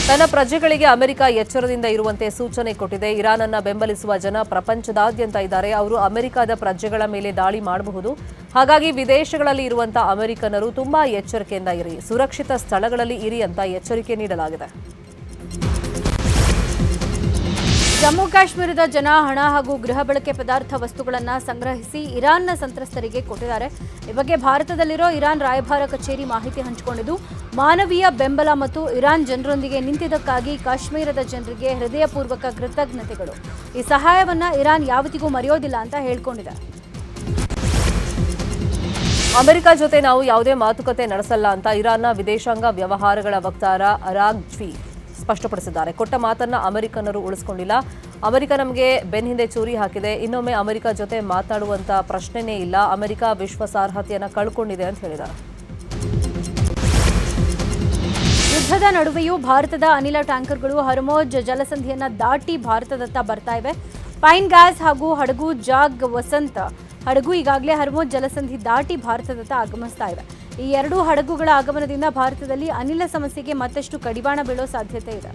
ತನ್ನ ಪ್ರಜೆಗಳಿಗೆ ಅಮೆರಿಕ ಎಚ್ಚರದಿಂದ ಇರುವಂತೆ ಸೂಚನೆ ಕೊಟ್ಟಿದೆ. ಇರಾನ್ ಅನ್ನು ಬೆಂಬಲಿಸುವ ಜನ ಪ್ರಪಂಚದಾದ್ಯಂತ ಇದ್ದಾರೆ. ಅವರು ಅಮೆರಿಕದ ಪ್ರಜೆಗಳ ಮೇಲೆ ದಾಳಿ ಮಾಡಬಹುದು. ಹಾಗಾಗಿ ವಿದೇಶಗಳಲ್ಲಿ ಇರುವಂತಹ ಅಮೆರಿಕನ್ನರು ತುಂಬಾ ಎಚ್ಚರಿಕೆಯಿಂದ ಇರಿ, ಸುರಕ್ಷಿತ ಸ್ಥಳಗಳಲ್ಲಿ ಇರಿ ಅಂತ ಎಚ್ಚರಿಕೆ ನೀಡಲಾಗಿದೆ. ಜಮ್ಮು ಕಾಶ್ಮೀರದ ಜನ ಹಣ ಹಾಗೂ ಗೃಹ ಬಳಕೆ ಪದಾರ್ಥ ವಸ್ತುಗಳನ್ನು ಸಂಗ್ರಹಿಸಿ ಇರಾನ್ನ ಸಂತ್ರಸ್ತರಿಗೆ ಕೊಟ್ಟಿದ್ದಾರೆ. ಈ ಬಗ್ಗೆ ಭಾರತದಲ್ಲಿರೋ ಇರಾನ್ ರಾಯಭಾರ ಕಚೇರಿ ಮಾಹಿತಿ ಹಂಚಿಕೊಂಡಿದ್ದು, ಮಾನವೀಯ ಬೆಂಬಲ ಮತ್ತು ಇರಾನ್ ಜನರೊಂದಿಗೆ ನಿಂತಿದ್ದಕ್ಕಾಗಿ ಕಾಶ್ಮೀರದ ಜನರಿಗೆ ಹೃದಯಪೂರ್ವಕ ಕೃತಜ್ಞತೆಗಳು. ಈ ಸಹಾಯವನ್ನು ಇರಾನ್ ಯಾವತ್ತಿಗೂ ಮರೆಯೋದಿಲ್ಲ ಅಂತ ಹೇಳ್ಕೊಂಡಿದೆ. ಅಮೆರಿಕ ಜೊತೆ ನಾವು ಯಾವುದೇ ಮಾತುಕತೆ ನಡೆಸಲ್ಲ ಅಂತ ಇರಾನ್ನ ವಿದೇಶಾಂಗ ವ್ಯವಹಾರಗಳ ವಕ್ತಾರ ಅರಾಗ್ಜ್ವಿ ಸ್ಪಷ್ಟಪಡಿಸಿದ್ದಾರೆ. ಕೊಟ್ಟ ಮಾತನ್ನ ಅಮೆರಿಕನ್ನರು ಉಳಿಸಿಕೊಂಡಿಲ್ಲ. ಅಮೆರಿಕ ನಮಗೆ ಬೆನ್ ಹಿಂದೆ ಚೂರಿ ಹಾಕಿದೆ. ಇನ್ನೊಮ್ಮೆ ಅಮೆರಿಕ ಜೊತೆ ಮಾತಾಡುವಂತ ಪ್ರಶ್ನೆನೇ ಇಲ್ಲ. ಅಮೆರಿಕ ವಿಶ್ವಾಸಾರ್ಹತೆಯನ್ನು ಕಳ್ಕೊಂಡಿದೆ ಅಂತ ಹೇಳಿದ್ದಾರೆ. ಯುದ್ಧದ ನಡುವೆಯೂ ಭಾರತದ ಅನಿಲ ಟ್ಯಾಂಕರ್ಗಳು ಹರ್ಮೋಜ್ ಜಲಸಂಧಿಯನ್ನ ದಾಟಿ ಭಾರತದತ್ತ ಬರ್ತಾ ಇವೆ. ಪೈನ್ ಗ್ಯಾಸ್ ಹಾಗೂ ಹಡಗು ಜಾಗ್ ವಸಂತ ಹಡಗು ಈಗಾಗಲೇ ಹರ್ಮೋಜ್ ಜಲಸಂಧಿ ದಾಟಿ ಭಾರತದತ್ತ ಆಗಮಿಸ್ತಾ ಇವೆ. ಈ ಎರಡೂ ಹಡಗುಗಳ ಆಗಮನದಿಂದ ಭಾರತದಲ್ಲಿ ಅನಿಲ ಸಮಸ್ಯೆಗೆ ಮತ್ತಷ್ಟು ಕಡಿವಾಣ ಬೀಳೋ ಸಾಧ್ಯತೆ ಇದೆ.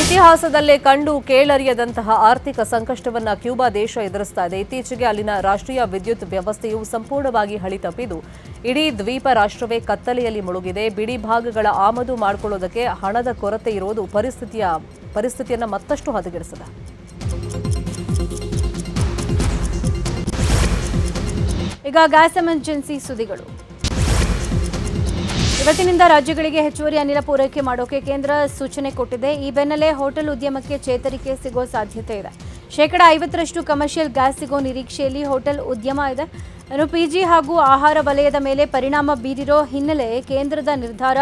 ಇತಿಹಾಸದಲ್ಲೇ ಕಂಡು ಕೇಳರಿಯದಂತಹ ಆರ್ಥಿಕ ಸಂಕಷ್ಟವನ್ನ ಕ್ಯೂಬಾ ದೇಶ ಎದುರಿಸ್ತಾ ಇದೆ. ಇತ್ತೀಚೆಗೆ ಅಲ್ಲಿನ ರಾಷ್ಟ್ರೀಯ ವಿದ್ಯುತ್ ವ್ಯವಸ್ಥೆಯು ಸಂಪೂರ್ಣವಾಗಿ ಹಳಿ ತಪ್ಪಿದ್ದು ಇಡೀ ದ್ವೀಪ ರಾಷ್ಟ್ರವೇ ಕತ್ತಲೆಯಲ್ಲಿ ಮುಳುಗಿದೆ. ಬಿಡಿ ಭಾಗಗಳ ಆಮದು ಮಾಡಿಕೊಳ್ಳೋದಕ್ಕೆ ಹಣದ ಕೊರತೆ ಇರೋದು ಪರಿಸ್ಥಿತಿಯನ್ನು ಮತ್ತಷ್ಟು ಹದಗೆಡಿಸಿದೆ. ಈಗ ಗ್ಯಾಸ್ ಎಮರ್ಜೆನ್ಸಿ ಸುದ್ದಿಗಳು. ಇವತ್ತಿನಿಂದ ರಾಜ್ಯಗಳಿಗೆ ಹೆಚ್ಚುವರಿ ಅನಿಲ ಪೂರೈಕೆ ಮಾಡೋಕೆ ಕೇಂದ್ರ ಸೂಚನೆ ಕೊಟ್ಟಿದೆ. ಈ ಬೆನ್ನಲ್ಲೇ ಹೋಟೆಲ್ ಉದ್ಯಮಕ್ಕೆ ಚೇತರಿಕೆ ಸಿಗೋ ಸಾಧ್ಯತೆ ಇದೆ. 50% ಕಮರ್ಷಿಯಲ್ ಗ್ಯಾಸ್ ಸಿಗೋ ನಿರೀಕ್ಷೆಯಲ್ಲಿ ಹೋಟೆಲ್ ಉದ್ಯಮ ಇದೆ. ಇನ್ನು ಪಿಜಿ ಹಾಗೂ ಆಹಾರ ವಲಯದ ಮೇಲೆ ಪರಿಣಾಮ ಬೀರಿರೋ ಹಿನ್ನೆಲೆ ಕೇಂದ್ರದ ನಿರ್ಧಾರ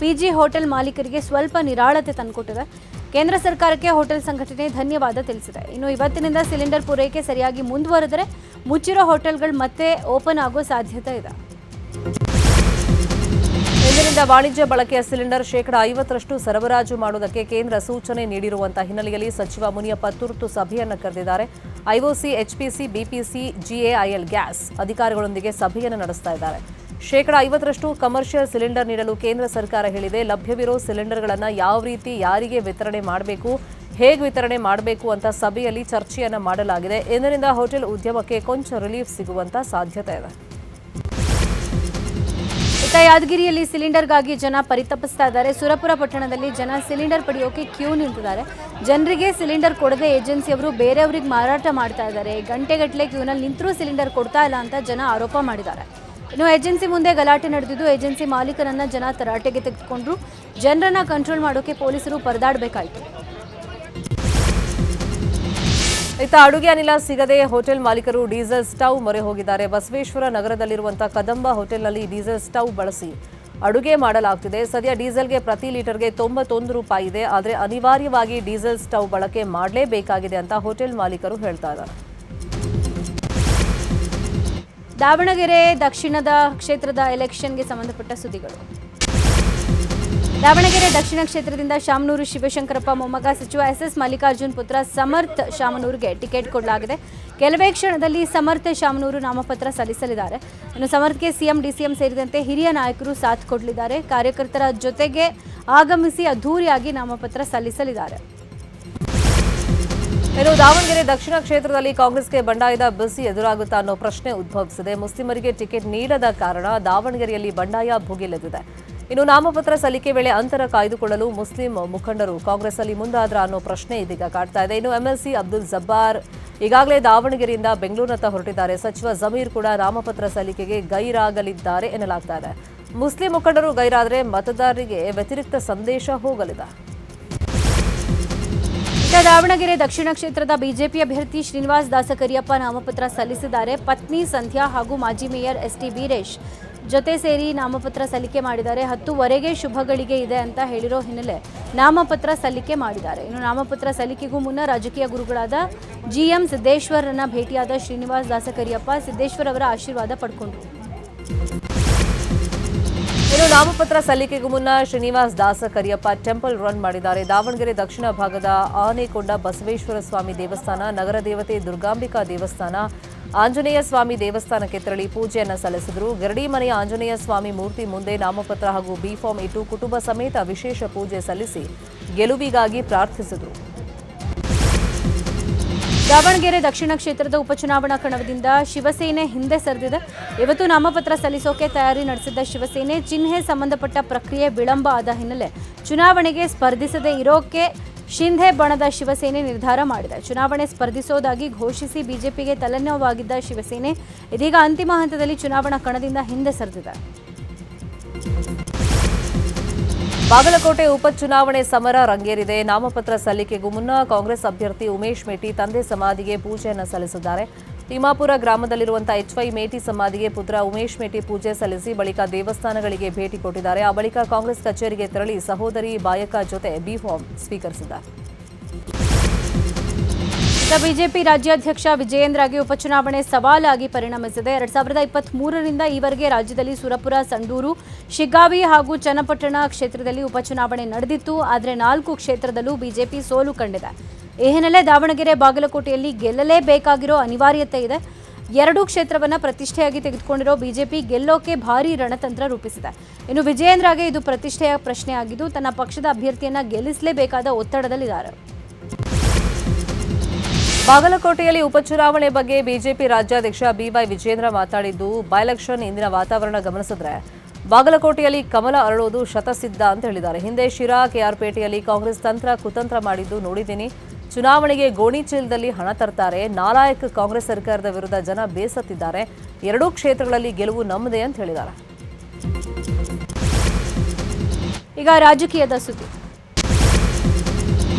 ಪಿಜಿ ಹೋಟೆಲ್ ಮಾಲೀಕರಿಗೆ ಸ್ವಲ್ಪ ನಿರಾಳತೆ ತಂದುಕೊಟ್ಟಿದೆ. ಕೇಂದ್ರ ಸರ್ಕಾರಕ್ಕೆ ಹೋಟೆಲ್ ಸಂಘಟನೆ ಧನ್ಯವಾದ ತಿಳಿಸಿದೆ. ಇನ್ನು ಇವತ್ತಿನಿಂದ ಸಿಲಿಂಡರ್ ಪೂರೈಕೆ ಸರಿಯಾಗಿ ಮುಂದುವರೆದರೆ ಮುಚ್ಚಿರೋ ಹೋಟೆಲ್ಗಳು ಮತ್ತೆ ಓಪನ್ ಆಗೋ ಸಾಧ್ಯತೆ ಇದೆ. ಇಂದಿನಿಂದ ವಾಣಿಜ್ಯ ಬಳಕೆಯ ಸಿಲಿಂಡರ್ 50% ಸರಬರಾಜು ಮಾಡುವುದಕ್ಕೆ ಕೇಂದ್ರ ಸೂಚನೆ ನೀಡಿರುವಂತಹ ಹಿನ್ನೆಲೆಯಲ್ಲಿ ಸಚಿವ ಮುನಿಯಪ್ಪ ತುರ್ತು ಸಭೆಯನ್ನು ಕರೆದಿದ್ದಾರೆ. ಐಒಸಿ, ಎಚ್ಪಿಸಿ, ಬಿಪಿಸಿ, ಜಿಎಐಎಲ್ ಗ್ಯಾಸ್ ಅಧಿಕಾರಿಗಳೊಂದಿಗೆ ಸಭೆಯನ್ನು ನಡೆಸ್ತಾ ಇದ್ದಾರೆ. 50% ಕಮರ್ಷಿಯಲ್ ಸಿಲಿಂಡರ್ ನೀಡಲು ಕೇಂದ್ರ ಸರ್ಕಾರ ಹೇಳಿದೆ. ಲಭ್ಯವಿರೋ ಸಿಲಿಂಡರ್ಗಳನ್ನು ಯಾವ ರೀತಿ ಯಾರಿಗೆ ವಿತರಣೆ ಮಾಡಬೇಕು, ಹೇಗೆ ವಿತರಣೆ ಮಾಡಬೇಕು ಅಂತ ಸಭೆಯಲ್ಲಿ ಚರ್ಚೆಯನ್ನು ಮಾಡಲಾಗಿದೆ. ಇಂದಿನಿಂದ ಹೋಟೆಲ್ ಉದ್ಯಮಕ್ಕೆ ಕೊಂಚ ರಿಲೀಫ್ ಸಿಗುವಂತ ಸಾಧ್ಯತೆ ಇದೆ. ಇತ್ತ ಯಾದಗಿರಿಯಲ್ಲಿ ಸಿಲಿಂಡರ್ಗಾಗಿ ಜನ ಪರಿತಪಿಸ್ತಾ ಇದ್ದಾರೆ. ಸುರಪುರ ಪಟ್ಟಣದಲ್ಲಿ ಜನ ಸಿಲಿಂಡರ್ ಪಡೆಯೋಕೆ ಕ್ಯೂ ನಿಂತಿದ್ದಾರೆ. ಜನರಿಗೆ ಸಿಲಿಂಡರ್ ಕೊಡದೆ ಏಜೆನ್ಸಿಯವರು ಬೇರೆಯವರಿಗೆ ಮಾರಾಟ ಮಾಡ್ತಾ ಇದ್ದಾರೆ. ಗಂಟೆಗಟ್ಟಲೆ ಕ್ಯೂನಲ್ಲಿ ನಿಂತರೂ ಸಿಲಿಂಡರ್ ಕೊಡ್ತಾ ಇಲ್ಲ ಅಂತ ಜನ ಆರೋಪ ಮಾಡಿದ್ದಾರೆ. ಇನ್ನು ಏಜೆನ್ಸಿ ಮುಂದೆ ಗಲಾಟೆ ನಡೆದಿದ್ದು ಏಜೆನ್ಸಿ ಮಾಲೀಕರನ್ನ ಜನ ತರಾಟೆಗೆ ತೆಗೆದುಕೊಂಡ್ರು. ಜನರನ್ನ ಕಂಟ್ರೋಲ್ ಮಾಡೋಕೆ ಪೊಲೀಸರು ಪರದಾಡಬೇಕಾಯಿತು. ಇತ್ತ ಅಡುಗೆ ಅನಿಲ ಸಿಗದೆ ಹೋಟೆಲ್ ಮಾಲೀಕರು ಡೀಸೆಲ್ ಸ್ಟವ್ ಮೊರೆ ಹೋಗಿದ್ದಾರೆ. ಬಸವೇಶ್ವರ ನಗರದಲ್ಲಿರುವಂತಹ ಕದಂಬ ಹೋಟೆಲ್ನಲ್ಲಿ ಡೀಸೆಲ್ ಸ್ಟವ್ ಬಳಸಿ ಅಡುಗೆ ಮಾಡಲಾಗ್ತಿದೆ. ಸದ್ಯ ಡೀಸೆಲ್ಗೆ ಪ್ರತಿ ಲೀಟರ್ಗೆ 91 ರೂಪಾಯಿ ಇದೆ. ಆದರೆ ಅನಿವಾರ್ಯವಾಗಿ ಡೀಸೆಲ್ ಸ್ಟವ್ ಬಳಕೆ ಮಾಡಲೇಬೇಕಾಗಿದೆ ಅಂತ ಹೋಟೆಲ್ ಮಾಲೀಕರು ಹೇಳ್ತಾ ಇದ್ದಾರೆ. ದಾವಣಗೆರೆ ದಕ್ಷಿಣದ ಕ್ಷೇತ್ರದ ಎಲೆಕ್ಷನ್ಗೆ ಸಂಬಂಧಪಟ್ಟ ಸುದ್ದಿಗಳು. ದಾವಣಗೆರೆ ದಕ್ಷಿಣ ಕ್ಷೇತ್ರದಿಂದ ಶಾಮನೂರು ಶಿವಶಂಕರಪ್ಪ ಮೊಮ್ಮಗ ಸಚಿವ ಎಸ್ ಮಲ್ಲಿಕಾರ್ಜುನ್ ಪುತ್ರ ಸಮರ್ಥ್ ಶಾಮನೂರಿಗೆ ಟಿಕೆಟ್ ಕೊಡಲಾಗಿದೆ. ಕೆಲವೇ ಕ್ಷಣದಲ್ಲಿ ಸಮರ್ಥ್ ಶಾಮನೂರು ನಾಮಪತ್ರ ಸಲ್ಲಿಸಲಿದ್ದಾರೆ. ಇನ್ನು ಸಮರ್ಥ್ಗೆ ಸಿಎಂ, ಡಿಸಿಎಂ ಸೇರಿದಂತೆ ಹಿರಿಯ ನಾಯಕರು ಸಾಥ್ ಕೊಡಲಿದ್ದಾರೆ. ಕಾರ್ಯಕರ್ತರ ಜೊತೆಗೆ ಆಗಮಿಸಿ ಅದ್ಧೂರಿಯಾಗಿ ನಾಮಪತ್ರ ಸಲ್ಲಿಸಲಿದ್ದಾರೆ. ಇನ್ನು ದಾವಣಗೆರೆ ದಕ್ಷಿಣ ಕ್ಷೇತ್ರದಲ್ಲಿ ಕಾಂಗ್ರೆಸ್ಗೆ ಬಂಡಾಯದ ಬಿಸಿ ಎದುರಾಗುತ್ತಾ ಅನ್ನೋ ಪ್ರಶ್ನೆ ಉದ್ಭವಿಸಿದೆ. ಮುಸ್ಲಿಮರಿಗೆ ಟಿಕೆಟ್ ನೀಡದ ಕಾರಣ ದಾವಣಗೆರೆಯಲ್ಲಿ ಬಂಡಾಯ ಭುಗಿಲೆದ್ದಿದೆ. ಇನ್ನು ನಾಮಪತ್ರ ಸಲ್ಲಿಕೆ ವೇಳೆ ಅಂತರ ಕಾಯ್ದುಕೊಳ್ಳಲು ಮುಸ್ಲಿಂ ಮುಖಂಡರು ಕಾಂಗ್ರೆಸ್ ಅಲ್ಲಿ ಮುಂದಾದ್ರ ಅನ್ನೋ ಪ್ರಶ್ನೆ ಇದೀಗ ಕಾಡ್ತಾ ಇದೆ. ಇನ್ನು ಎಂಎಲ್ಸಿ ಅಬ್ದುಲ್ ಜಬ್ಬಾರ್ ಈಗಾಗಲೇ ದಾವಣಗೆರೆಯಿಂದ ಬೆಂಗಳೂರಿನತ್ತ ಹೊರಟಿದ್ದಾರೆ. ಸಚಿವ ಜಮೀರ್ ಕೂಡ ನಾಮಪತ್ರ ಸಲ್ಲಿಕೆಗೆ ಗೈರಾಗಲಿದ್ದಾರೆ ಎನ್ನಲಾಗ್ತಾ ಇದೆ. ಮುಸ್ಲಿಂ ಮುಖಂಡರು ಗೈರಾದರೆ ಮತದಾರರಿಗೆ ವ್ಯತಿರಿಕ್ತ ಸಂದೇಶ ಹೋಗಲಿದೆ. ದಾವಣಗೆರೆ ದಕ್ಷಿಣ ಕ್ಷೇತ್ರದ ಬಿಜೆಪಿ ಅಭ್ಯರ್ಥಿ ಶ್ರೀನಿವಾಸ್ ದಾಸಕರಿಯಪ್ಪ ನಾಮಪತ್ರ ಸಲ್ಲಿಸಿದ್ದಾರೆ. ಪತ್ನಿ ಸಂಧ್ಯಾ ಹಾಗೂ ಮಾಜಿ ಮೇಯರ್ ಎಸ್ಟಿ ವೀರೇಶ್ ಜೊತೆ ಸೇರಿ ನಾಮಪತ್ರ ಸಲ್ಲಿಕೆ ಮಾಡಿದ್ದಾರೆ. 10ವರೆಗೆ ಶುಭಗಳಿಗೆ ಇದೆ ಅಂತ ಹೇಳಿರೋ ಹಿನ್ನೆಲೆ ನಾಮಪತ್ರ ಸಲ್ಲಿಕೆ ಮಾಡಿದ್ದಾರೆ. ಇನ್ನು ನಾಮಪತ್ರ ಸಲ್ಲಿಕೆಗೂ ಮುನ್ನ ರಾಜಕೀಯ ಗುರುಗಳಾದ ಜಿಎಂ ಸಿದ್ದೇಶ್ವರನ್ನ ಭೇಟಿಯಾದ ಶ್ರೀನಿವಾಸ್ ದಾಸಕರಿಯಪ್ಪ ಸಿದ್ದೇಶ್ವರ್ ಅವರ ಆಶೀರ್ವಾದ ಪಡ್ಕೊಂಡ್ರು. ಇನ್ನು ನಾಮಪತ್ರ ಸಲ್ಲಿಕೆಗೂ ಮುನ್ನ ಶ್ರೀನಿವಾಸ್ ದಾಸಕರಿಯಪ್ಪ ಟೆಂಪಲ್ ರನ್ ಮಾಡಿದ್ದಾರೆ. ದಾವಣಗೆರೆ ದಕ್ಷಿಣ ಭಾಗದ ಆನೆಕೊಂಡ ಬಸವೇಶ್ವರ ಸ್ವಾಮಿ ದೇವಸ್ಥಾನ, ನಗರ ದೇವತೆ ದುರ್ಗಾಂಬಿಕಾ ದೇವಸ್ಥಾನ, ಆಂಜನೇಯ ಸ್ವಾಮಿ ದೇವಸ್ಥಾನಕ್ಕೆ ತೆರಳಿ ಪೂಜೆಯನ್ನ ಸಲ್ಲಿಸಿದರು. ಗರಡಿ ಮನೆಯ ಆಂಜನೇಯ ಸ್ವಾಮಿ ಮೂರ್ತಿ ಮುಂದೆ ನಾಮಪತ್ರ ಹಾಗೂ ಬಿ ಫಾರ್ಮ್ ಇಟ್ಟು ಕುಟುಂಬ ಸಮೇತ ವಿಶೇಷ ಪೂಜೆ ಸಲ್ಲಿಸಿ ಗೆಲುವಿಗಾಗಿ ಪ್ರಾರ್ಥಿಸಿದರು. ದಾವಣಗೆರೆ ದಕ್ಷಿಣ ಕ್ಷೇತ್ರದ ಉಪಚುನಾವಣಾ ಕಣದಿಂದ ಶಿವಸೇನೆ ಹಿಂದೆ ಸರಿದಿದೆ. ಇವತ್ತು ನಾಮಪತ್ರ ಸಲ್ಲಿಸೋಕೆ ತಯಾರಿ ನಡೆಸಿದ್ದ ಶಿವಸೇನೆ ಚಿಹ್ನೆ ಸಂಬಂಧಪಟ್ಟ ಪ್ರಕ್ರಿಯೆ ವಿಳಂಬ ಆದ ಹಿನ್ನೆಲೆ ಚುನಾವಣೆಗೆ ಸ್ಪರ್ಧಿಸದೇ ಇರೋಕೆ ಶಿಂಧೆ ಬಣದ ಶಿವಸೇನೆ ನಿರ್ಧಾರ ಮಾಡಿದೆ. ಚುನಾವಣೆ ಸ್ಪರ್ಧಿಸೋದಾಗಿ ಘೋಷಿಸಿ ಬಿಜೆಪಿಗೆ ತಲೆನೋವಾಗಿದ್ದ ಶಿವಸೇನೆ ಇದೀಗ ಅಂತಿಮ ಹಂತದಲ್ಲಿ ಚುನಾವಣಾ ಕಣದಿಂದ ಹಿಂದೆ ಸರಿದಿದೆ. ಬಾಗಲಕೋಟೆ ಉಪಚುನಾವಣೆ ಸಮರ ರಂಗೇರಿದೆ. ನಾಮಪತ್ರ ಸಲ್ಲಿಕೆಗೂ ಮುನ್ನ ಕಾಂಗ್ರೆಸ್ ಅಭ್ಯರ್ಥಿ ಉಮೇಶ್ ಮೇಟಿ ತಂದೆ ಸಮಾಧಿಗೆ ಪೂಜೆಯನ್ನು ಸಲ್ಲಿಸಿದ್ದಾರೆ. ತಿಮ್ಮಾಪುರ ಗ್ರಾಮದಲ್ಲಿರುವಂತಹ ಎಚ್.ವೈ. ಮೇಟಿ ಸಮಾಧಿಗೆ ಪುತ್ರ ಉಮೇಶ್ ಮೇಟಿ ಪೂಜೆ ಸಲ್ಲಿಸಿ ಬಳಿಕ ದೇವಸ್ಥಾನಗಳಿಗೆ ಭೇಟಿ ಕೊಟ್ಟಿದ್ದಾರೆ. ಆ ಬಳಿಕ ಕಾಂಗ್ರೆಸ್ ಕಚೇರಿಗೆ ತೆರಳಿ ಸಹೋದರಿ ಬಾಯಕ ಜೊತೆ ಬಿ ಫಾರ್ಮ್ ಸ್ವೀಕರಿಸಿದ್ದಾರೆ. ಬಿಜೆಪಿ ರಾಜ್ಯಾಧ್ಯಕ್ಷ ವಿಜಯೇಂದ್ರಗೆ ಉಪಚುನಾವಣೆ ಸವಾಲಾಗಿ ಪರಿಣಮಿಸಿದೆ. 2023ರಿಂದ ಈವರೆಗೆ ರಾಜ್ಯದಲ್ಲಿ ಸುರಪುರ, ಸಂಡೂರು, ಶಿಗ್ಗಾವಿ ಹಾಗೂ ಚನ್ನಪಟ್ಟಣ ಕ್ಷೇತ್ರದಲ್ಲಿ ಉಪಚುನಾವಣೆ ನಡೆದಿತ್ತು. ಆದರೆ 4 ಕ್ಷೇತ್ರದಲ್ಲೂ ಬಿಜೆಪಿ ಸೋಲು ಕಂಡಿದೆ. ಈ ಹಿನ್ನೆಲೆ ದಾವಣಗೆರೆ, ಬಾಗಲಕೋಟೆಯಲ್ಲಿ ಗೆಲ್ಲಲೇಬೇಕಾಗಿರೋ ಅನಿವಾರ್ಯತೆ ಇದೆ. 2 ಕ್ಷೇತ್ರವನ್ನು ಪ್ರತಿಷ್ಠೆಯಾಗಿ ತೆಗೆದುಕೊಂಡಿರೋ ಬಿಜೆಪಿ ಗೆಲ್ಲೋಕೆ ಭಾರೀ ರಣತಂತ್ರ ರೂಪಿಸಿದೆ. ಇನ್ನು ವಿಜಯೇಂದ್ರಗೆ ಇದು ಪ್ರತಿಷ್ಠೆಯ ಪ್ರಶ್ನೆಯಾಗಿದ್ದು ತನ್ನ ಪಕ್ಷದ ಅಭ್ಯರ್ಥಿಯನ್ನ ಗೆಲ್ಲಿಸಲೇಬೇಕಾದ ಒತ್ತಡದಲ್ಲಿದ್ದಾರೆ. ಬಾಗಲಕೋಟೆಯಲ್ಲಿ ಉಪಚುನಾವಣೆ ಬಗ್ಗೆ ಬಿಜೆಪಿ ರಾಜ್ಯಾಧ್ಯಕ್ಷ ಬಿವೈ ವಿಜಯೇಂದ್ರ ಮಾತಾಡಿದ್ದು, ಬೈ ಎಲೆಕ್ಷನ್ ಇಂದಿನ ವಾತಾವರಣ ಗಮನಿಸಿದ್ರೆ ಬಾಗಲಕೋಟೆಯಲ್ಲಿ ಕಮಲ ಅರಳೋದು ಶತಸಿದ್ಧ ಅಂತ ಹೇಳಿದ್ದಾರೆ. ಹಿಂದೆ ಶಿರಾ, ಕೆಆರ್ಪೇಟೆಯಲ್ಲಿ ಕಾಂಗ್ರೆಸ್ ತಂತ್ರ ಕುತಂತ್ರ ಮಾಡಿದ್ದು ನೋಡಿದ್ದೀನಿ. ಚುನಾವಣೆಗೆ ಗೋಣಿ ಚೀಲದಲ್ಲಿ ಹಣ ತರ್ತಾರೆ. ನಾಲಾಯಕ್ ಕಾಂಗ್ರೆಸ್ ಸರ್ಕಾರದ ವಿರುದ್ಧ ಜನ ಬೇಸತ್ತಿದ್ದಾರೆ. 2 ಕ್ಷೇತ್ರಗಳಲ್ಲಿ ಗೆಲುವು ನಮ್ಮದೇ ಅಂತ ಹೇಳಿದ್ದಾರೆ. ಈಗ ರಾಜಕೀಯದ ಸುದ್ದಿ.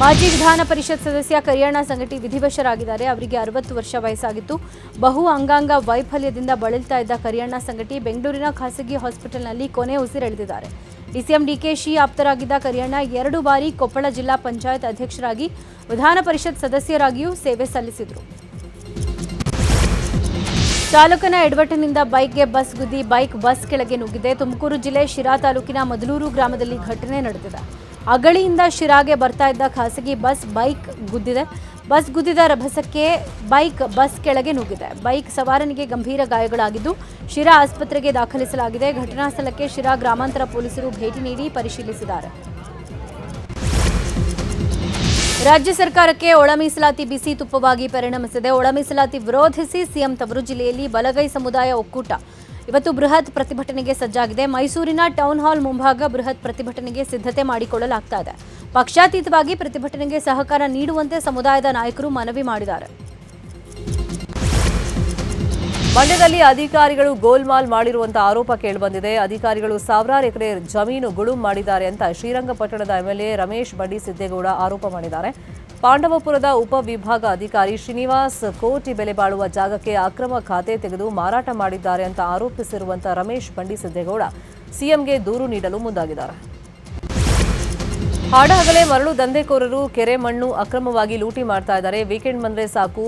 ಮಾಜಿ ವಿಧಾನ ಪರಿಷತ್ ಸದಸ್ಯ ಕರಿಯಣ್ಣ ಸಂಗಟಿ ವಿಧಿವಶರಾಗಿದ್ದಾರೆ. ಅವರಿಗೆ 60 ವರ್ಷ ವಯಸ್ಸಾಗಿತ್ತು. ಬಹು ಅಂಗಾಂಗ ವೈಫಲ್ಯದಿಂದ ಬಳಲ್ತಾ ಇದ್ದ ಕರಿಯಣ್ಣ ಸಂಗಟಿ ಬೆಂಗಳೂರಿನ ಖಾಸಗಿ ಹಾಸ್ಪಿಟಲ್ನಲ್ಲಿ ಕೊನೆ ಉಸಿರೆಳೆದಿದ್ದಾರೆ. ಡಿಸಿಎಂ ಡಿಕೆಶಿ ಆಪ್ತರಾಗಿದ್ದ ಕರಿಯಣ್ಣ 2 ಬಾರಿ ಕೊಪ್ಪಳ ಜಿಲ್ಲಾ ಪಂಚಾಯತ್ ಅಧ್ಯಕ್ಷರಾಗಿ ವಿಧಾನ ಪರಿಷತ್ ಸದಸ್ಯರಾಗಿಯೂ ಸೇವೆ ಸಲ್ಲಿಸಿದರು. ಚಾಲಕನ ಎಡವಟ್ಟಿನಿಂದ ಬೈಕ್ಗೆ ಬಸ್ ಗುದ್ದಿ ಬಸ್ ಕೆಳಗೆ ನುಗ್ಗಿದೆ. ತುಮಕೂರು ಜಿಲ್ಲೆ ಶಿರಾ ತಾಲೂಕಿನ ಮದಲೂರು ಗ್ರಾಮದಲ್ಲಿ ಘಟನೆ ನಡೆದಿದೆ. ಅಗಳಿಯಿಂದ ಶಿರಾಗೆ ಬರ್ತಾ ಇದ್ದ ಖಾಸಗಿ ಬೈಕ್ ಗುದ್ದಿದೆ. ಬಸ್ ಗುದ್ದಿದ ರಭಸಕ್ಕೆ ಬಸ್ ಕೆಳಗೆ ನುಗ್ಗಿದೆ. ಬೈಕ್ ಸವಾರನಿಗೆ ಗಂಭೀರ ಗಾಯಗಳಾಗಿದ್ದು ಶಿರಾ ಆಸ್ಪತ್ರೆಗೆ ದಾಖಲಿಸಲಾಗಿದೆ. ಘಟನಾ ಸ್ಥಳಕ್ಕೆ ಶಿರಾ ಗ್ರಾಮಾಂತರ ಪೊಲೀಸರು ಭೇಟಿ ನೀಡಿ ಪರಿಶೀಲಿಸಿದ್ದಾರೆ. ರಾಜ್ಯ ಸರ್ಕಾರಕ್ಕೆ ಒಳ ಮೀಸಲಾತಿ ಬಿಸಿ ತುಪ್ಪವಾಗಿ ಪರಿಣಮಿಸಿದೆ. ಒಳ ಮೀಸಲಾತಿ ವಿರೋಧಿಸಿ ಸಿಎಂ ತವರು ಜಿಲ್ಲೆಯಲ್ಲಿ ಬಲಗೈ ಸಮುದಾಯ ಒಕ್ಕೂಟ ಇವತ್ತು ಬೃಹತ್ ಪ್ರತಿಭಟನೆಗೆ ಸಜ್ಜಾಗಿದೆ. ಮೈಸೂರಿನ ಟೌನ್ ಹಾಲ್ ಮುಂಭಾಗ ಬೃಹತ್ ಪ್ರತಿಭಟನೆಗೆ ಸಿದ್ಧತೆ ಮಾಡಿಕೊಳ್ಳಲಾಗ್ತಾ ಇದೆ. ಪಕ್ಷಾತೀತವಾಗಿ ಪ್ರತಿಭಟನೆಗೆ ಸಹಕಾರ ನೀಡುವಂತೆ ಸಮುದಾಯದ ನಾಯಕರು ಮನವಿ ಮಾಡಿದ್ದಾರೆ. ಮಂಡ್ಯದಲ್ಲಿ ಅಧಿಕಾರಿಗಳು ಗೋಲ್ಮಾಲ್ ಮಾಡಿರುವಂತಹ ಆರೋಪ ಕೇಳಿಬಂದಿದೆ. ಅಧಿಕಾರಿಗಳು ಸಾವಿರಾರು ಎಕರೆ ಜಮೀನು ಗುಳುಂ ಮಾಡಿದ್ದಾರೆ ಅಂತ ಶ್ರೀರಂಗಪಟ್ಟಣದ ಎಂಎಲ್ಎ ರಮೇಶ್ ಬಂಡಿ ಸಿದ್ದೇಗೌಡ ಆರೋಪ ಮಾಡಿದ್ದಾರೆ. ಪಾಂಡವಪುರದ ಉಪವಿಭಾಗ ಅಧಿಕಾರಿ ಶ್ರೀನಿವಾಸ್ ಕೋಟಿ ಬೆಲೆ ಬಾಳುವ ಜಾಗಕ್ಕೆ ಅಕ್ರಮ ಖಾತೆ ತೆಗೆದು ಮಾರಾಟ ಮಾಡಿದ್ದಾರೆ ಅಂತ ಆರೋಪಿಸಿರುವಂತಹ ರಮೇಶ್ ಬಂಡಿ ಸಿದ್ದೇಗೌಡ ಸಿಎಂಗೆ ದೂರು ನೀಡಲು ಮುಂದಾಗಿದ್ದಾರೆ. ಹಾಡಹಗಲೇ ಮರಳು ದಂಧೆಕೋರರು ಕೆರೆ ಮಣ್ಣು ಅಕ್ರಮವಾಗಿ ಲೂಟಿ ಮಾಡ್ತಾ ಇದ್ದಾರೆ. ವೀಕೆಂಡ್ ಬಂದ್ರೆ ಸಾಕು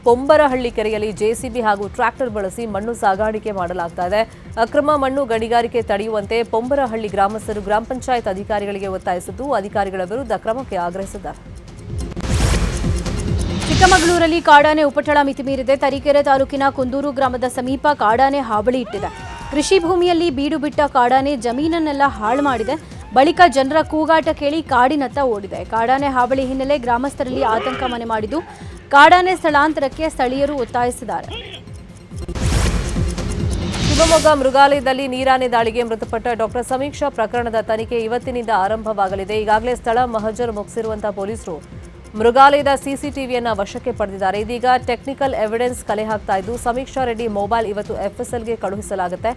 ಪೊಂಬರಹಳ್ಳಿ ಕೆರೆಯಲ್ಲಿ ಜೆಸಿಬಿ ಹಾಗೂ ಟ್ರ್ಯಾಕ್ಟರ್ ಬಳಸಿ ಮಣ್ಣು ಸಾಗಾಣಿಕೆ ಮಾಡಲಾಗ್ತಾ ಇದೆ. ಅಕ್ರಮ ಮಣ್ಣು ಗಣಿಗಾರಿಕೆ ತಡೆಯುವಂತೆ ಪೊಂಬರಹಳ್ಳಿ ಗ್ರಾಮಸ್ಥರು ಗ್ರಾಮ ಪಂಚಾಯತ್ ಅಧಿಕಾರಿಗಳಿಗೆ ಒತ್ತಾಯಿಸಿದ್ದು ಅಧಿಕಾರಿಗಳ ವಿರುದ್ಧ ಕ್ರಮಕ್ಕೆ ಆಗ್ರಹಿಸಿದ್ದಾರೆ. ಚಿಕ್ಕಮಗಳೂರಲ್ಲಿ ಕಾಡಾನೆ ಉಪಟಳ ಮಿತಿ ಮೀರಿದೆ. ತರೀಕೆರೆ ತಾಲೂಕಿನ ಕುಂದೂರು ಗ್ರಾಮದ ಸಮೀಪ ಕಾಡಾನೆ ಹಾವಳಿ ಇಟ್ಟಿದೆ. ಕೃಷಿ ಭೂಮಿಯಲ್ಲಿ ಬೀಡು ಬಿಟ್ಟ ಕಾಡಾನೆ ಜಮೀನನ್ನೆಲ್ಲ ಹಾಳು ಮಾಡಿದೆ. ಬಳಿಕ ಜನರ ಕೂಗಾಟ ಕೇಳಿ ಕಾಡಿನತ್ತ ಓಡಿದೆ. ಕಾಡಾನೆ ಹಾವಳಿ ಹಿನ್ನೆಲೆ ಗ್ರಾಮಸ್ಥರಲ್ಲಿ ಆತಂಕ ಮನೆ ಮಾಡಿದ್ದು ಕಾಡಾನೆ ಸ್ಥಳಾಂತರಕ್ಕೆ ಸ್ಥಳೀಯರು ಒತ್ತಾಯಿಸಿದ್ದಾರೆ. ಶಿವಮೊಗ್ಗ ಮೃಗಾಲಯದಲ್ಲಿ ನೀರಾನೆ ದಾಳಿಗೆ ಮೃತಪಟ್ಟ ಡಾಕ್ಟರ್ ಸಮೀಕ್ಷಾ ಪ್ರಕರಣದ ತನಿಖೆ ಇವತ್ತಿನಿಂದ ಆರಂಭವಾಗಲಿದೆ. ಈಗಾಗಲೇ ಸ್ಥಳ ಮಹಜರು ಮುಗಿಸಿರುವಂತಹ ಪೊಲೀಸರು ಮೃಗಾಲಯದ ಸಿಸಿಟಿವಿಯನ್ನು ವಶಕ್ಕೆ ಪಡೆದಿದ್ದಾರೆ. ಇದೀಗ ಟೆಕ್ನಿಕಲ್ ಎವಿಡೆನ್ಸ್ ಕಲೆ ಹಾಕ್ತಾ ಇದ್ದು ಸಮೀಕ್ಷಾ ರೆಡ್ಡಿ ಮೊಬೈಲ್ ಇವತ್ತು ಎಫ್ಎಸ್ಎಲ್ಗೆ ಕಳುಹಿಸಲಾಗುತ್ತೆ.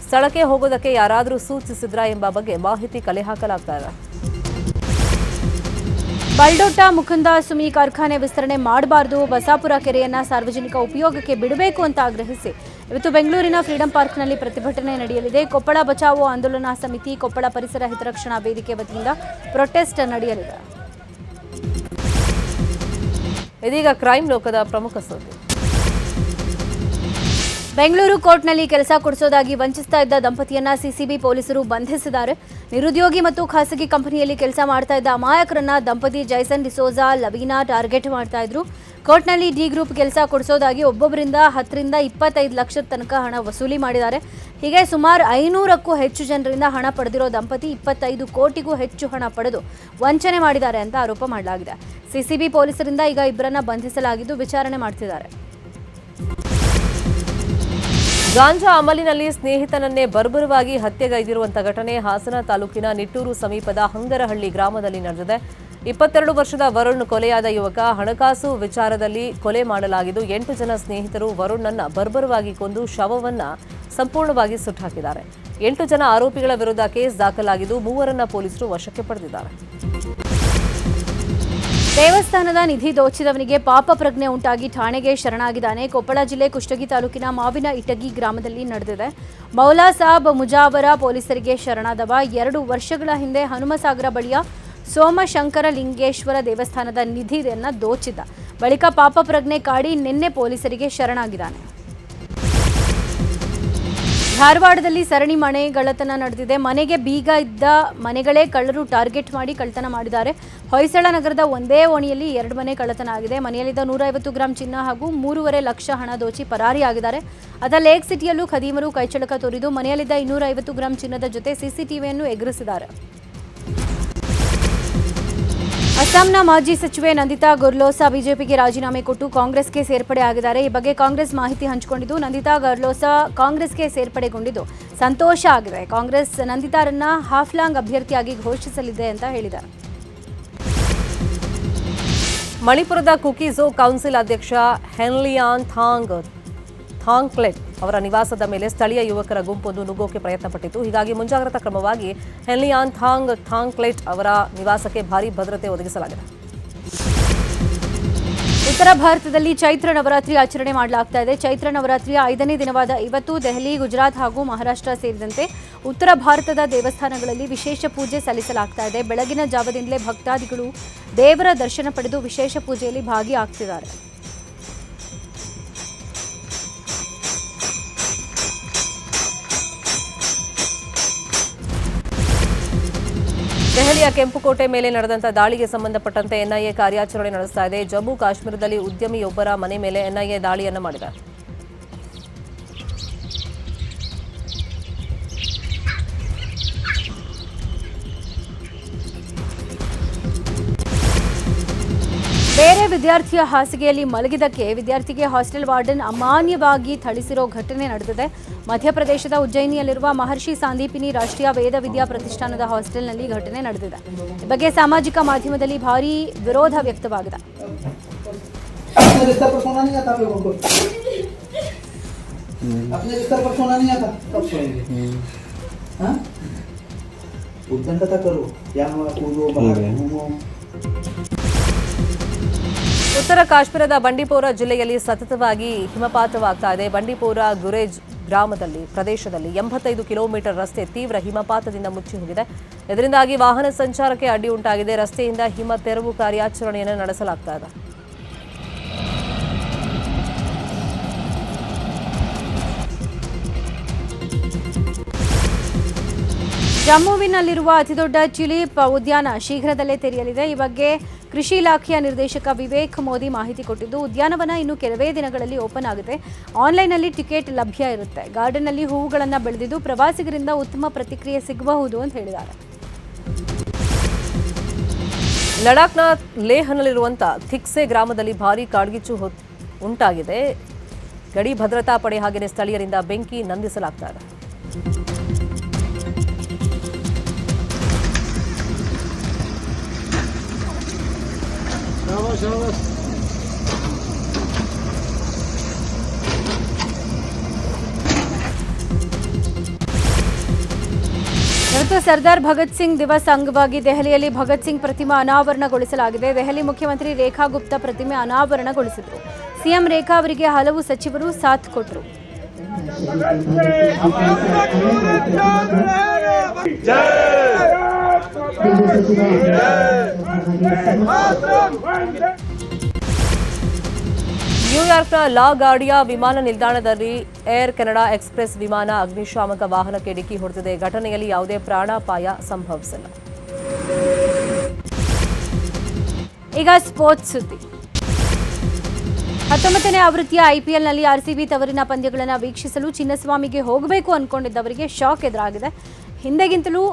ಸ್ಥಳಕ್ಕೆ ಹೋಗೋದಕ್ಕೆ ಯಾರಾದರೂ ಸೂಚಿಸಿದ್ರಾ ಎಂಬ ಬಗ್ಗೆ ಮಾಹಿತಿ ಕಲೆ ಹಾಕಲಾಗ್ತಾ ಇದೆ. ಬಲ್ಡೋಟ ಮುಕುಂದ ಸುಮಿ ಕಾರ್ಖಾನೆ ವಿಸ್ತರಣೆ ಮಾಡಬಾರದು, ಬಸಾಪುರ ಕೆರೆಯನ್ನ ಸಾರ್ವಜನಿಕ ಉಪಯೋಗಕ್ಕೆ ಬಿಡಬೇಕು ಅಂತ ಆಗ್ರಹಿಸಿ ಇವತ್ತು ಬೆಂಗಳೂರಿನ ಫ್ರೀಡಂ ಪಾರ್ಕ್ನಲ್ಲಿ ಪ್ರತಿಭಟನೆ ನಡೆಯಲಿದೆ. ಕೊಪ್ಪಳ ಬಚಾವೋ ಆಂದೋಲನಾ ಸಮಿತಿ, ಕೊಪ್ಪಳ ಪರಿಸರ ಹಿತರಕ್ಷಣಾ ವೇದಿಕೆ ವತಿಯಿಂದ ಪ್ರೊಟೆಸ್ಟ್ ನಡೆಯಲಿದೆ. ಇದೀಗ ಕ್ರೈಮ್ ಲೋಕದ ಪ್ರಮುಖ ಸುದ್ದಿ. ಬೆಂಗಳೂರು ಕೋರ್ಟ್ನಲ್ಲಿ ಕೆಲಸ ಕೊಡಿಸೋದಾಗಿ ವಂಚಿಸ್ತಾ ಇದ್ದ ದಂಪತಿಯನ್ನ ಸಿಸಿಬಿ ಪೊಲೀಸರು ಬಂಧಿಸಿದ್ದಾರೆ. ನಿರುದ್ಯೋಗಿ ಮತ್ತು ಖಾಸಗಿ ಕಂಪನಿಯಲ್ಲಿ ಕೆಲಸ ಮಾಡ್ತಾ ಇದ್ದ ಅಮಾಯಕರನ್ನ ದಂಪತಿ ಜೈಸನ್ ಡಿಸೋಜಾ ಲವೀನಾ ಟಾರ್ಗೆಟ್ ಮಾಡ್ತಾ ಇದ್ರು. ಕೋರ್ಟ್ನಲ್ಲಿ ಡಿ ಗ್ರೂಪ್ ಕೆಲಸ ಕೊಡಿಸೋದಾಗಿ ಒಬ್ಬೊಬ್ಬರಿಂದ 10 ರಿಂದ 25 ಲಕ್ಷದ ತನಕ ಹಣ ವಸೂಲಿ ಮಾಡಿದ್ದಾರೆ. ಹೀಗೆ ಸುಮಾರು 500ಕ್ಕೂ ಹೆಚ್ಚು ಜನರಿಂದ ಹಣ ಪಡೆದಿರೋ ದಂಪತಿ 25 ಕೋಟಿಗೂ ಹೆಚ್ಚು ಹಣ ಪಡೆದು ವಂಚನೆ ಮಾಡಿದ್ದಾರೆ ಅಂತ ಆರೋಪ ಮಾಡಲಾಗಿದೆ. ಸಿಸಿಬಿ ಪೊಲೀಸರಿಂದ ಈಗ ಇಬ್ಬರನ್ನ ಬಂಧಿಸಲಾಗಿದ್ದು ವಿಚಾರಣೆ ಮಾಡ್ತಿದ್ದಾರೆ. ಗಾಂಜಾ ಅಮಲಿನಲ್ಲಿ ಸ್ನೇಹಿತನನ್ನೇ ಬರ್ಬರವಾಗಿ ಹತ್ಯೆಗೈದಿರುವಂತಹ ಘಟನೆ ಹಾಸನ ತಾಲೂಕಿನ ನಿಟ್ಟೂರು ಸಮೀಪದ ಹಂಗರಹಳ್ಳಿ ಗ್ರಾಮದಲ್ಲಿ ನಡೆದಿದೆ. 22 ವರ್ಷದ ವರುಣ್ ಕೊಲೆಯಾದ ಯುವಕ ಹಣಕಾಸು ವಿಚಾರದಲ್ಲಿ ಕೊಲೆ ಮಾಡಲಾಗಿದ್ದು 8 ಜನ ಸ್ನೇಹಿತರು ವರುಣ್ನನ್ನ ಬರ್ಬರವಾಗಿ ಕೊಂದು ಶವವನ್ನ ಸಂಪೂರ್ಣವಾಗಿ ಸುಟ್ಟಾಕಿದ್ದಾರೆ. 8 ಜನ ಆರೋಪಿಗಳ ವಿರುದ್ಧ ಕೇಸ್ ದಾಖಲಾಗಿದ್ದು 3ರನ್ನ ಪೊಲೀಸರು ವಶಕ್ಕೆ ಪಡೆದಿದ್ದಾರೆ. ದೇವಸ್ಥಾನದ ನಿಧಿ ದೋಚಿದವನಿಗೆ ಪಾಪ ಪ್ರಜ್ಞೆ ಉಂಟಾಗಿ ಠಾಣೆಗೆ ಶರಣಾಗಿದ್ದಾನೆ. ಕೊಪ್ಪಳ ಜಿಲ್ಲೆ ಕುಷ್ಟಗಿ ತಾಲೂಕಿನ ಮಾವಿನ ಇಟಗಿ ಗ್ರಾಮದಲ್ಲಿ ನಡೆದಿದೆ. ಮೌಲಾ ಸಾಬ್ ಮುಜಾವರ ಪೊಲೀಸರಿಗೆ ಶರಣಾದವ 2 ವರ್ಷಗಳ ಹಿಂದೆ ಹನುಮಸಾಗರ ಬಳಿಯ ಸೋಮಶಂಕರ ಲಿಂಗೇಶ್ವರ ದೇವಸ್ಥಾನದ ನಿಧಿಯನ್ನ ದೋಚಿದ್ದ. ಬಳಿಕ ಪಾಪ ಪ್ರಜ್ಞೆ ಕಾಡಿ ನಿನ್ನೆ ಪೊಲೀಸರಿಗೆ ಶರಣಾಗಿದ್ದಾನೆ. ಧಾರವಾಡದಲ್ಲಿ ಸರಣಿ ಮನೆಗಳ್ಳತನ ನಡೆದಿದೆ. ಮನೆಗೆ ಬೀಗ ಇದ್ದ ಮನೆಗಳೇ ಕಳ್ಳರು ಟಾರ್ಗೆಟ್ ಮಾಡಿ ಕಳ್ಳತನ ಮಾಡಿದ್ದಾರೆ. ಹೊಯ್ಸಳ ನಗರದ ಒಂದೇ ಓಣಿಯಲ್ಲಿ 2 ಮನೆ ಕಳ್ಳತನ ಆಗಿದೆ. ಮನೆಯಲ್ಲಿದ್ದ 150 ಗ್ರಾಂ ಚಿನ್ನ ಹಾಗೂ 3.5 ಲಕ್ಷ ಹಣ ದೋಚಿ ಪರಾರಿಯಾಗಿದ್ದಾರೆ. ಅದ ಲೇಕ್ ಸಿಟಿಯಲ್ಲೂ ಖದೀಮರು ಕೈಚಳಕ ತೋರಿದು ಮನೆಯಲ್ಲಿದ್ದ 250 ಗ್ರಾಂ ಚಿನ್ನದ ಜೊತೆ ಸಿಸಿಟಿವಿಯನ್ನು ಎಗರಿಸಿದ್ದಾರೆ. ಅಸ್ಸಾಂನ ಮಾಜಿ ಸಚಿವೆ ನಂದಿತಾ ಗರ್ಲೋಸಾ ಬಿಜೆಪಿಗೆ ರಾಜೀನಾಮೆ ಕೊಟ್ಟು ಕಾಂಗ್ರೆಸ್ಗೆ ಸೇರ್ಪಡೆ ಆಗಿದ್ದಾರೆ. ಈ ಬಗ್ಗೆ ಕಾಂಗ್ರೆಸ್ ಮಾಹಿತಿ ಹಂಚಿಕೊಂಡಿದ್ದು ನಂದಿತಾ ಗರ್ಲೋಸಾ ಕಾಂಗ್ರೆಸ್ಗೆ ಸೇರ್ಪಡೆಗೊಂಡಿದ್ದು ಸಂತೋಷ ಆಗಿದೆ. ಕಾಂಗ್ರೆಸ್ ನಂದಿತಾರನ್ನ ಹಾಫ್ಲಾಂಗ್ ಅಭ್ಯರ್ಥಿಯಾಗಿ ಘೋಷಿಸಲಿದೆ ಅಂತ ಹೇಳಿದ್ದಾರೆ. ಮಣಿಪುರದ ಕುಕಿಜೋ ಕೌನ್ಸಿಲ್ ಅಧ್ಯಕ್ಷ ಹೆನ್ಲಿಯಾನ್ ಥಾಂಗ್ಕ್ಲೆಟ್ ಅವರ ನಿವಾಸದ ಮೇಲೆ ಸ್ಥಳೀಯ ಯುವಕರ ಗುಂಪೊಂದು ನುಗ್ಗೋಕೆ ಪ್ರಯತ್ನಪಟ್ಟಿತು. ಹೀಗಾಗಿ ಮುಂಜಾಗ್ರತಾ ಕ್ರಮವಾಗಿ ಹೆನ್ಲಿಯಾನ್ ಥಾಂಗ್ಕ್ಲೆಟ್ ಅವರ ನಿವಾಸಕ್ಕೆ ಭಾರೀ ಭದ್ರತೆ ಒದಗಿಸಲಾಗಿದೆ. ಉತ್ತರ ಭಾರತದಲ್ಲಿ ಚೈತ್ರ ನವರಾತ್ರಿ ಆಚರಣೆ ಮಾಡಲಾಗ್ತಾ ಇದೆ. ಚೈತ್ರ ನವರಾತ್ರಿಯ 5ನೇ ದಿನವಾದ ಇವತ್ತು ದೆಹಲಿ, ಗುಜರಾತ್ ಹಾಗೂ ಮಹಾರಾಷ್ಟ್ರ ಸೇರಿದಂತೆ ಉತ್ತರ ಭಾರತದ ದೇವಸ್ಥಾನಗಳಲ್ಲಿ ವಿಶೇಷ ಪೂಜೆ ಸಲ್ಲಿಸಲಾಗ್ತಾ ಇದೆ. ಬೆಳಗಿನ ಜಾವದಿಂದಲೇ ಭಕ್ತಾದಿಗಳು ದೇವರ ದರ್ಶನ ಪಡೆದು ವಿಶೇಷ ಪೂಜೆಯಲ್ಲಿ ಭಾಗಿಯಾಗ್ತಿದ್ದಾರೆ. ದೆಹಲಿಯ ಕೆಂಪುಕೋಟೆ ಮೇಲೆ ನಡೆದಂತ ದಾಳಿಗೆ ಸಂಬಂಧಪಟ್ಟಂತೆ ಎನ್ಐಎ ಕಾರ್ಯಾಚರಣೆ ನಡೆಸ್ತಾ ಇದೆ. ಜಮ್ಮು ಕಾಶ್ಮೀರದಲ್ಲಿ ಉದ್ಯಮಿಯೊಬ್ಬರ ಮನೆ ಮೇಲೆ ಎನ್ಐಎ ದಾಳಿಯನ್ನು ಮಾಡಿದೆ. ಬೇರೆ ವಿದ್ಯಾರ್ಥಿಯ ಹಾಸಿಗೆಯಲ್ಲಿ ಮಲಗಿದಕ್ಕೆ ವಿದ್ಯಾರ್ಥಿಗೆ ಹಾಸ್ಟೆಲ್ ವಾರ್ಡನ್ ಅಮಾನ್ಯವಾಗಿ ಥಳಿಸಿರೋ ಘಟನೆ ನಡೆದಿದೆ. ಮಧ್ಯಪ್ರದೇಶದ ಉಜ್ಜಯಿನಿಯಲ್ಲಿರುವ ಮಹರ್ಷಿ ಸಾಂದೀಪಿನಿ ರಾಷ್ಟ್ರೀಯ ವೇದ ವಿದ್ಯಾ ಪ್ರತಿಷ್ಠಾನದ ಹಾಸ್ಟೆಲ್ನಲ್ಲಿ ಘಟನೆ ನಡೆದಿದೆ. ಈ ಬಗ್ಗೆ ಸಾಮಾಜಿಕ ಮಾಧ್ಯಮದಲ್ಲಿ ಭಾರೀ ವಿರೋಧ ವ್ಯಕ್ತವಾಗಿದೆ. ಉತ್ತರ ಕಾಶ್ಮೀರದ ಬಂಡಿಪೋರ ಜಿಲ್ಲೆಯಲ್ಲಿ ಸತತವಾಗಿ ಹಿಮಪಾತವಾಗ್ತಾ ಇದೆ. ಬಂಡಿಪೋರ ಗುರೇಜ್ ಗ್ರಾಮದಲ್ಲಿ ಪ್ರದೇಶದಲ್ಲಿ 85 ಕಿಲೋಮೀಟರ್ ರಸ್ತೆ ತೀವ್ರ ಹಿಮಪಾತದಿಂದ ಮುಚ್ಚಿ ಹೋಗಿದೆ. ಇದರಿಂದಾಗಿ ವಾಹನ ಸಂಚಾರಕ್ಕೆ ಅಡ್ಡಿ ಉಂಟಾಗಿದೆ. ರಸ್ತೆಯಿಂದ ಹಿಮ ತೆರವು ಕಾರ್ಯಾಚರಣೆಯನ್ನು ನಡೆಸಲಾಗ್ತಾ ಇದೆ. ಜಮ್ಮುವಿನಲ್ಲಿರುವ ಅತಿದೊಡ್ಡ ಟ್ಯುಲಿಪ್ ಉದ್ಯಾನ ಶೀಘ್ರದಲ್ಲೇ ತೆರೆಯಲಿದೆ. ಈ ಬಗ್ಗೆ ಕೃಷಿ ಇಲಾಖೆಯ ನಿರ್ದೇಶಕ ವಿವೇಕ್ ಮೋದಿ ಮಾಹಿತಿ ಕೊಟ್ಟಿದ್ದು, ಉದ್ಯಾನವನ ಇನ್ನು ಕೆಲವೇ ದಿನಗಳಲ್ಲಿ ಓಪನ್ ಆಗುತ್ತೆ. ಆನ್ಲೈನ್ನಲ್ಲಿ ಟಿಕೆಟ್ ಲಭ್ಯ ಇರುತ್ತೆ. ಗಾರ್ಡನ್ನಲ್ಲಿ ಹೂವುಗಳನ್ನು ಬೆಳೆದಿದ್ದು ಪ್ರವಾಸಿಗರಿಂದ ಉತ್ತಮ ಪ್ರತಿಕ್ರಿಯೆ ಸಿಗಬಹುದು ಅಂತ ಹೇಳಿದ್ದಾರೆ. ಲಡಾಖ್ನ ಲೇಹ್ನಲ್ಲಿರುವಂತಹ ಥಿಕ್ಸೆ ಗ್ರಾಮದಲ್ಲಿ ಭಾರೀ ಕಾಡ್ಗಿಚ್ಚು ಉಂಟಾಗಿದೆ. ಗಡಿ ಭದ್ರತಾ ಪಡೆ ಹಾಗೆಯೇ ಸ್ಥಳೀಯರಿಂದ ಬೆಂಕಿ ನಂದಿಸಲಾಗ್ತಾ ಇದೆ. ಇವತ್ತು ಸರ್ದಾರ್ ಭಗತ್ ಸಿಂಗ್ ದಿವಸ್ ಅಂಗವಾಗಿ ದೆಹಲಿಯಲ್ಲಿ ಭಗತ್ ಸಿಂಗ್ ಪ್ರತಿಮೆ ಅನಾವರಣಗೊಳಿಸಲಾಗಿದೆ. ದೆಹಲಿ ಮುಖ್ಯಮಂತ್ರಿ ರೇಖಾ ಗುಪ್ತಾ ಪ್ರತಿಮೆ ಅನಾವರಣಗೊಳಿಸಿದರು. ಸಿಎಂ ರೇಖಾ ಅವರಿಗೆ ಹಲವು ಸಚಿವರು ಸಾಥ್ ಕೊಟ್ಟರು. ನ್ಯೂಯಾರ್ಕ್ನ ಲಾ ಗಾರ್ಡಿಯಾ ವಿಮಾನ ನಿಲ್ದಾಣದಲ್ಲಿ ಏರ್ ಕೆನಡಾ ಎಕ್ಸ್ಪ್ರೆಸ್ ವಿಮಾನ ಅಗ್ನಿಶಾಮಕ ವಾಹನಕ್ಕೆ ಡಿಕ್ಕಿ ಹೊಡೆದಿದೆ. ಘಟನೆಯಲ್ಲಿ ಯಾವುದೇ ಪ್ರಾಣಾಪಾಯ ಸಂಭವಿಸಿಲ್ಲ. ಈಗ ಸ್ಪೋರ್ಟ್ಸ್ ಸುದ್ದಿ. 19ನೇ ಆವೃತ್ತಿಯ ಐಪಿಎಲ್ನಲ್ಲಿ ಆರ್ಸಿಬಿ ತವರಿನ ಪಂದ್ಯಗಳನ್ನು ವೀಕ್ಷಿಸಲು ಚಿನ್ನಸ್ವಾಮಿಗೆ ಹೋಗಬೇಕು ಅಂದ್ಕೊಂಡಿದ್ದವರಿಗೆ ಶಾಕ್ ಎದುರಾಗಿದೆ. ಹಿಂದೆಗಿಂತಲೂ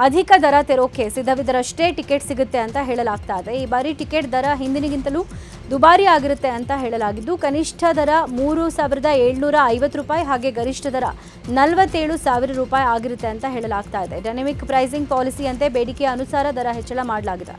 ಅಧಿಕ ದರ ತೆರೋಕೆ ಸಿದ್ಧವಿದ್ದರಷ್ಟೇ ಟಿಕೆಟ್ ಸಿಗುತ್ತೆ ಅಂತ ಹೇಳಲಾಗ್ತಾ ಇದೆ. ಈ ಬಾರಿ ಟಿಕೆಟ್ ದರ ಹಿಂದಿನಗಿಂತಲೂ ದುಬಾರಿ ಆಗಿರುತ್ತೆ ಅಂತ ಹೇಳಲಾಗಿದ್ದು, ಕನಿಷ್ಠ ದರ 3,750 ರೂಪಾಯಿ ಹಾಗೆ ಗರಿಷ್ಠ ದರ 47,000 ರೂಪಾಯಿ ಆಗಿರುತ್ತೆ ಅಂತ ಹೇಳಲಾಗ್ತಾ ಇದೆ. ಡೈನಮಿಕ್ ಪ್ರೈಸಿಂಗ್ ಪಾಲಿಸಿಯಂತೆ ಬೇಡಿಕೆಯ ಅನುಸಾರ ದರ ಹೆಚ್ಚಳ ಮಾಡಲಾಗಿದೆ.